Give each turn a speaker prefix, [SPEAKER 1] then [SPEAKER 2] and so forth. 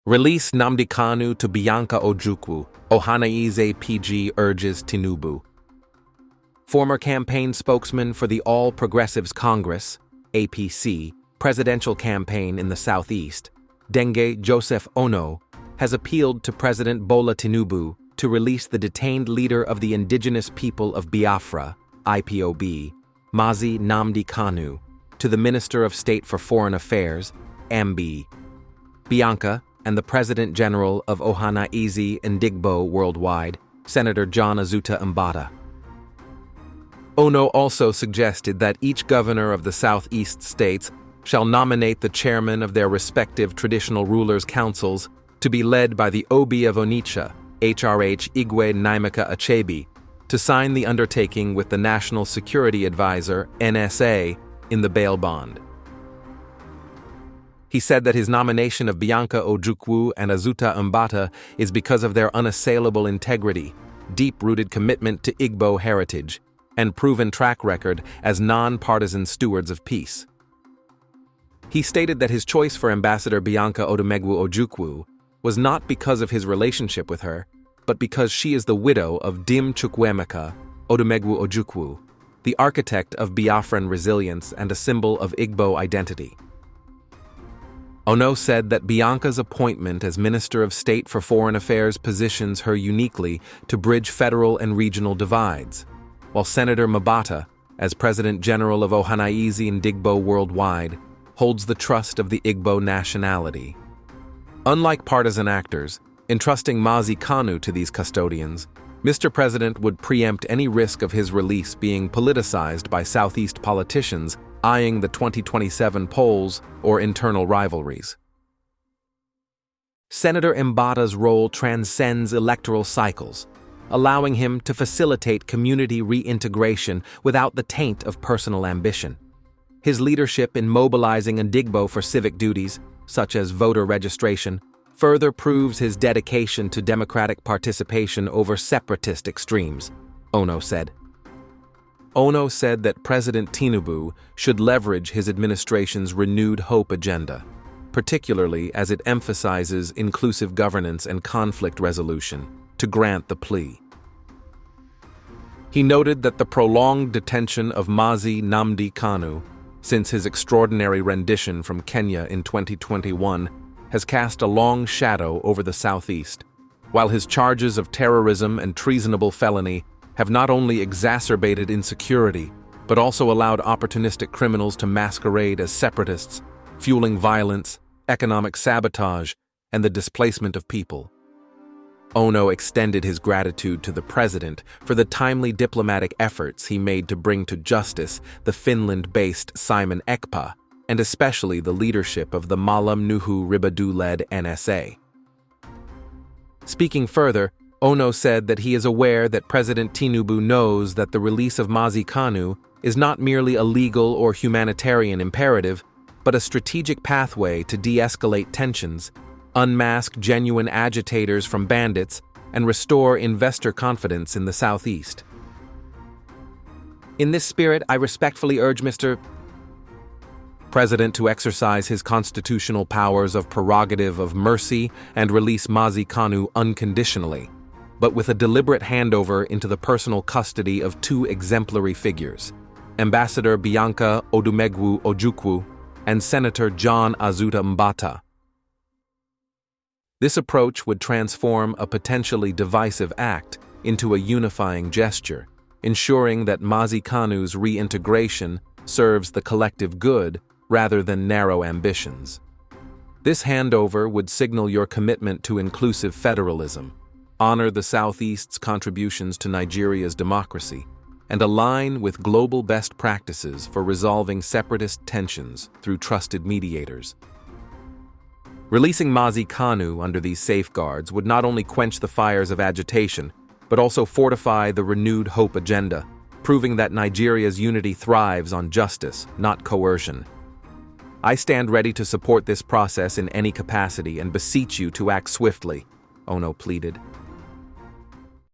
[SPEAKER 1] Release Nnamdi Kanu to Bianca Ojukwu, Ohanaeze PG urges Tinubu. Former campaign spokesman for the All Progressives Congress, APC, presidential campaign in the Southeast, Denge Josef Onoh, has appealed to President Bola Tinubu to release the detained leader of the Indigenous People of Biafra, IPOB, Mazi Nnamdi Kanu, to the Minister of State for Foreign Affairs, MB. Bianca and the President General of Ohanaeze Ndigbo worldwide, Senator John Azuta Mbata. Onoh also suggested that each governor of the Southeast states shall nominate the chairmen of their respective traditional rulers' councils to be led by the Obi of Onitsha, HRH Igwe Nnaemeka Achebe, to sign the undertaking with the National Security Advisor, NSA, in the bail bond. He said that his nomination of Bianca Ojukwu and Azuta Mbata is because of their unassailable integrity, deep-rooted commitment to Igbo heritage, and proven track record as non-partisan stewards of peace. He stated that his choice for Ambassador Bianca Ojukwu was not because of his relationship with her, but because she is the widow of Dim Chukwuemeka Ojukwu, the architect of Biafran resilience and a symbol of Igbo identity. Onoh said that Bianca's appointment as Minister of State for Foreign Affairs positions her uniquely to bridge federal and regional divides, while Senator Mbata, as President General of Ohanaeze Ndigbo worldwide, holds the trust of the Igbo nationality. Unlike partisan actors, entrusting Mazi Kanu to these custodians, Mr. President would preempt any risk of his release being politicized by Southeast politicians eyeing the 2027 polls or internal rivalries. Senator Mbata's role transcends electoral cycles, allowing him to facilitate community reintegration without the taint of personal ambition. His leadership in mobilizing Ndigbo for civic duties, such as voter registration, further proves his dedication to democratic participation over separatist extremes, Onoh said. Onoh said that President Tinubu should leverage his administration's renewed hope agenda, particularly as it emphasizes inclusive governance and conflict resolution, to grant the plea. He noted that the prolonged detention of Mazi Nnamdi Kanu since his extraordinary rendition from Kenya in 2021 has cast a long shadow over the Southeast, while his charges of terrorism and treasonable felony have not only exacerbated insecurity, but also allowed opportunistic criminals to masquerade as separatists, fueling violence, economic sabotage, and the displacement of people. Onoh extended his gratitude to the president for the timely diplomatic efforts he made to bring to justice the Finland-based Simon Ekpa, and especially the leadership of the Malam Nuhu Ribadu-led NSA. Speaking further, Onoh said that he is aware that President Tinubu knows that the release of Mazi Kanu is not merely a legal or humanitarian imperative, but a strategic pathway to de-escalate tensions, unmask genuine agitators from bandits, and restore investor confidence in the Southeast. In this spirit, I respectfully urge Mr. President to exercise his constitutional powers of prerogative of mercy and release Mazi Kanu unconditionally, but with a deliberate handover into the personal custody of two exemplary figures, Ambassador Bianca Ojukwu and Senator John Azuta Mbata. This approach would transform a potentially divisive act into a unifying gesture, ensuring that Mazi Kanu's reintegration serves the collective good rather than narrow ambitions. This handover would signal your commitment to inclusive federalism, honor the Southeast's contributions to Nigeria's democracy, and align with global best practices for resolving separatist tensions through trusted mediators. Releasing Mazi Kanu under these safeguards would not only quench the fires of agitation, but also fortify the renewed hope agenda, proving that Nigeria's unity thrives on justice, not coercion. I stand ready to support this process in any capacity and beseech you to act swiftly, Onoh pleaded.